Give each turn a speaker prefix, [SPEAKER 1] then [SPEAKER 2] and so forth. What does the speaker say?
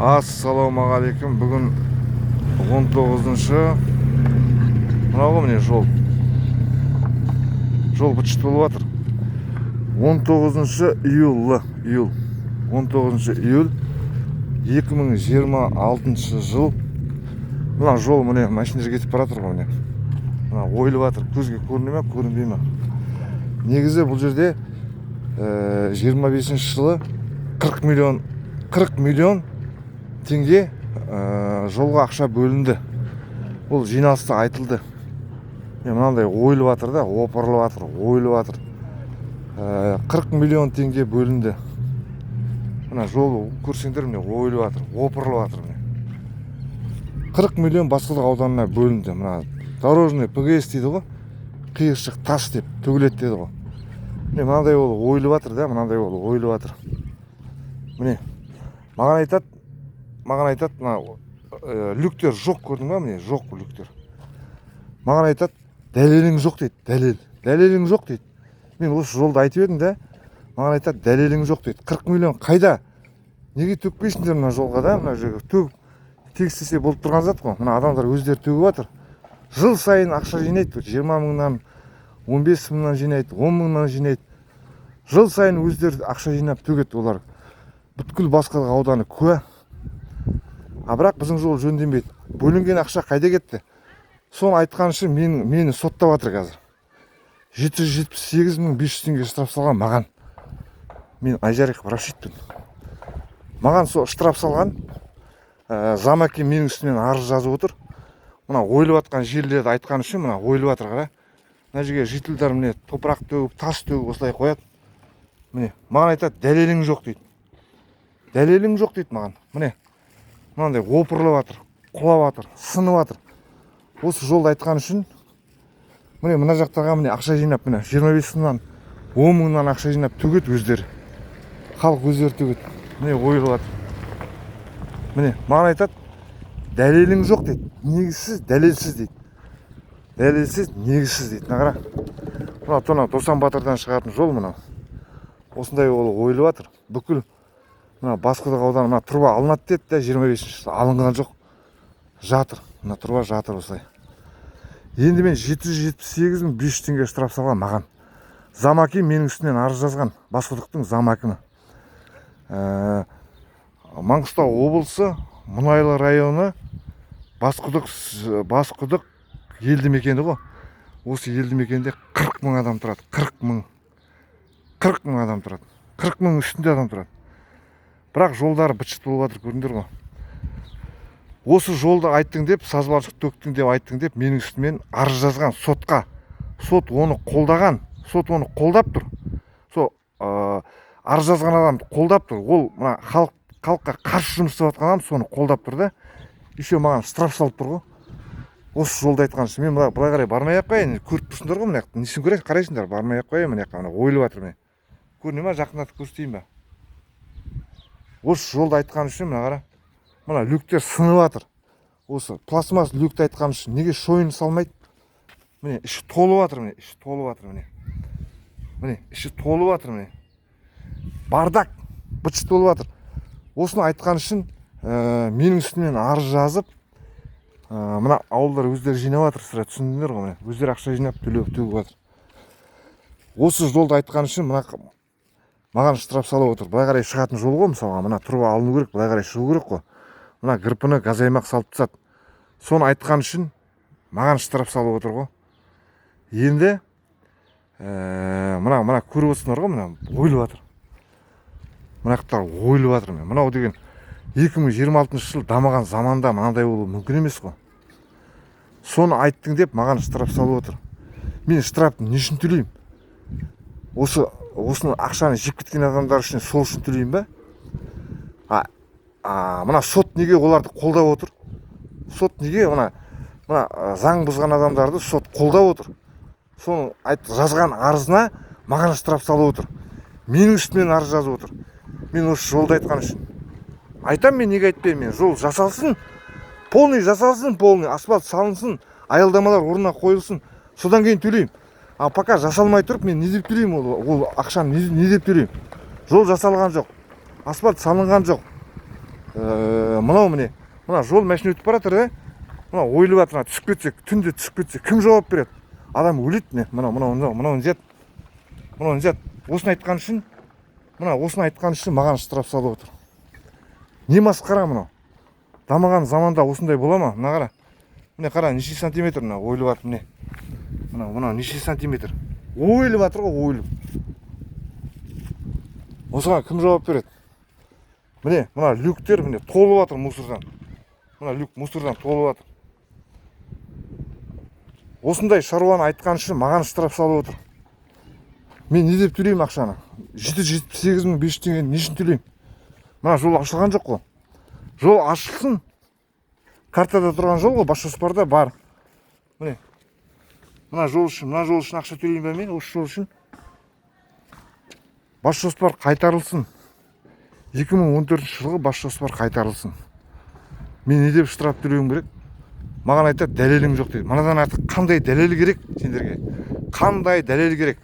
[SPEAKER 1] Ассалаумағалейкум. Бүгін 19-шы. Мынау міне жол бытшыт болып жатыр. 19-шы июль 19-шы июль 2026 жыл. Мына жол міне машина кетіп бара жатыр ғой міне. Мына ойылып жатыр. Көзге көріне ме, көрінбей ме? Негізі бұл жерде 25-ші жылы 40 миллион теңге жолға ақша бөлінді. Бұл жиналыста айтылды. Мынандай ойылып жатыр да, опырылып жатыр, ойылып жатыр. 40 миллион теңге бөлінді. Мына жол көрсеңдер міне ойылып жатыр, опырылып жатыр міне. 40 миллион Басқұдық ауданына бөлінді. Мына дорожный ПГС дейді ғой. Қиыршық тас деп төгіледі деді ғой. Мынандай ол ойылып жатыр да, мынандай ол ойылып жатыр. Міне маған айтады, мына люктер жоқ, көрдің ба міне, жоқ люктер. Маған айтады, дәлелің жоқ дейді, дәлелің жоқ дейді. Мен осы жолды айтып едім да, маған айтады, дәлелің жоқ дейді. 40 миллион қайда? Неге төкпейсіңдер мына жолға да? Мына жерге төгіп тегістесе болып тұрған зат қой. Мына адамдар өздері төгіп жатыр. Жыл сайын ақша жинайды, 20 мыңнан, 15 мыңнан жинайды, 10 мыңнан жинайды. Жыл сайын өздері ақша жинап төгеді олар. Бүткіл Басқұдық ауданы куә. Бірақ біздің жол жөнделмейді. Бөлінген ақша қайда кетті? Соны айтқан үшін мені соттап жатыр қазір. 778.500 теңге штраф салған маған. Мен Айжариков Рашидпін. Маған сол штраф салған. Замаки менің үстімен арыз жазып отыр. Мына ойылып жатқан жерлерді айтқан үшін мына ойылып жатыр қара. Мына жерге жителдер міне топырақ төгіп, тас төгіп осылай қояды. Міне маған айтады, дәлелің жоқ дейді. Дәлелің жоқ дейді маған. Міне мынандай опырылып жатыр, құлап жатыр, сынып жатыр. Осы жолды айтқан үшін міне мына жақтарға міне ақша жинап, міне 25 мыңнан, 10 мыңнан ақша жинап төгеді өздері. Халық өздері төгеді. Міне ойылып жатыр. Міне маған айтады, дәлелің жоқ дейді. Негізсіз, дәлелсіз дейді. Дәлелсіз, негізсіз дейді. Нағара. Мына Досан Батырдан шығатын жол мына. Осындай ол ойылып жатыр. Бүкіл мына Басқұдық ауданы мына труба алынады деді да, 25-ші жылы алынған жоқ. Жатыр. Мына труба жатыр осылай. Енді мен 778.500 теңге штраф салған маған. Замаки менің үстінен арыз жазған. Басқұдықтың замакіні. Маңғыстау облысы, Мұнайлы районы, Басқұдық елді мекені ғой. Осы елді мекенде 40 мың адам тұрады. 40 мың адам тұрады. 40 мың үстінде адам тұрады. Бірақ жолдары бытшыт болып жатыр, көрдіңдер ғой. Осы жолды айттың деп, сазбалшық төктің деп айттың деп, менің үстімен арыз жазған сотқа. Сот оны қолдаған, сот оны қолдап тұр. Сол арыз жазған адамды қолдап тұр. Ол мына халыққа қарсы жұмыс істеп жатқан адам соны қолдап тұр да. Еще маған штраф салып тұр ғой. Осы жолды айтқан үшін мен былай қарай бармай ақ қояйын. Көріп тұрсыңдар ғой мына жақта. Несін қарайсыңдар? Бармай ақ қояйын мына жаққа. Ойылып жатыр міне. Көріне ме? Жақындатып көрсетейін ба? Осы жолды айтқан үшін мына қара. Мына люктер сынып жатыр. Осы пластмасс люкті айтқан үшін неге шойын салмайды? Міне іші толып жатыр міне. Іші толып жатыр міне. Міне іші толып жатыр міне. Бардак бытшыт болып жатыр. Осыны айтқан үшін менің үстімнен арыз жазып, мына ауылдар өздері жинап жатыр, сірә түсіндіңдер ғой міне. Өздері ақша жинап төгіп жатыр. Осы жолды айтқан үшін маған штраф салып отыр. Былай қарай шығатын жол ғой, мысалға мына труба алыну керек, былай қарай шығу керек қой. Мына гірпіні газаймақ салып тастады. Соны айтқан үшін маған штраф салып отыр ғой. Енді мына көріп отырсыңдар ғой, мына ойылып жатыр. Мына жақтар ойылып жатыр. Мынау деген 2026 жыл дамыған заманда мынандай болуы мүмкін емес қой. Соны айттың деп маған штраф салып отыр. Мен штрафты не үшін төлеймін? Осыны ақшаны жеп кеткен адамдар үшін сол үшін төлеймін ба? Мына сот неге оларды қолдап отыр? Сот неге мына заң бұзған адамдарды сот қолдап отыр? Соны жазған арызына маған штраф салып отыр. Менің үстімен арыз жазып отыр. Мен осы жолды айтқан үшін. Айтам мен неге айтпаймын мен? Жол жасалсын, полный жасалсын, полный асфальт салынсын, аялдамалар орнына қойылсын. Содан кейін төлеймін. Пока жасалмай тұрып мен не деп төлеймін? Ол ақшаны не деп төлеймін? Жол жасалған жоқ. Асфальт салынған жоқ. мынау міне мына жол машина өтіп бара жатыр да, мына ойылып жатыр, мына түсіп кетсе, түнде түсіп кетсе кім жауап береді? Адам өледі. Міне мынауын зет, осыны айтқан үшін, маған штраф салып отыр. Не масқара мынау? Дамыған заманда осындай бола ма? Мына қара, міне қара, неше сантиметр мына ойылып жатыр, міне мынау неше сантиметр ойылып жатыр ғой, ойылып. Осыған кім жауап береді? Міне мына люктер міне толып жатыр мусордан. Мына люк мусордан толып жатыр. Осындай шаруаны айтқан үшін маған штраф салып отыр. Мен не деп төлеймін ақшаны? 778.500 теңгені не үшін төлеймін? Мына жол ашылған жоқ қой. Жол ашылсын. Картада тұрған жол ғой, бас жоспарда бар. Міне мына жол үшін ақша төлеймін ба мен? Осы жол үшін бас жоспар қайтарылсын. 2014 жылғы бас жоспар қайтарылсын. Мен не деп штраф төлеуім керек? Маған айтады, дәлелің жоқ дейді. Мынадан артық қандай дәлел керек сендерге? Қандай дәлел керек?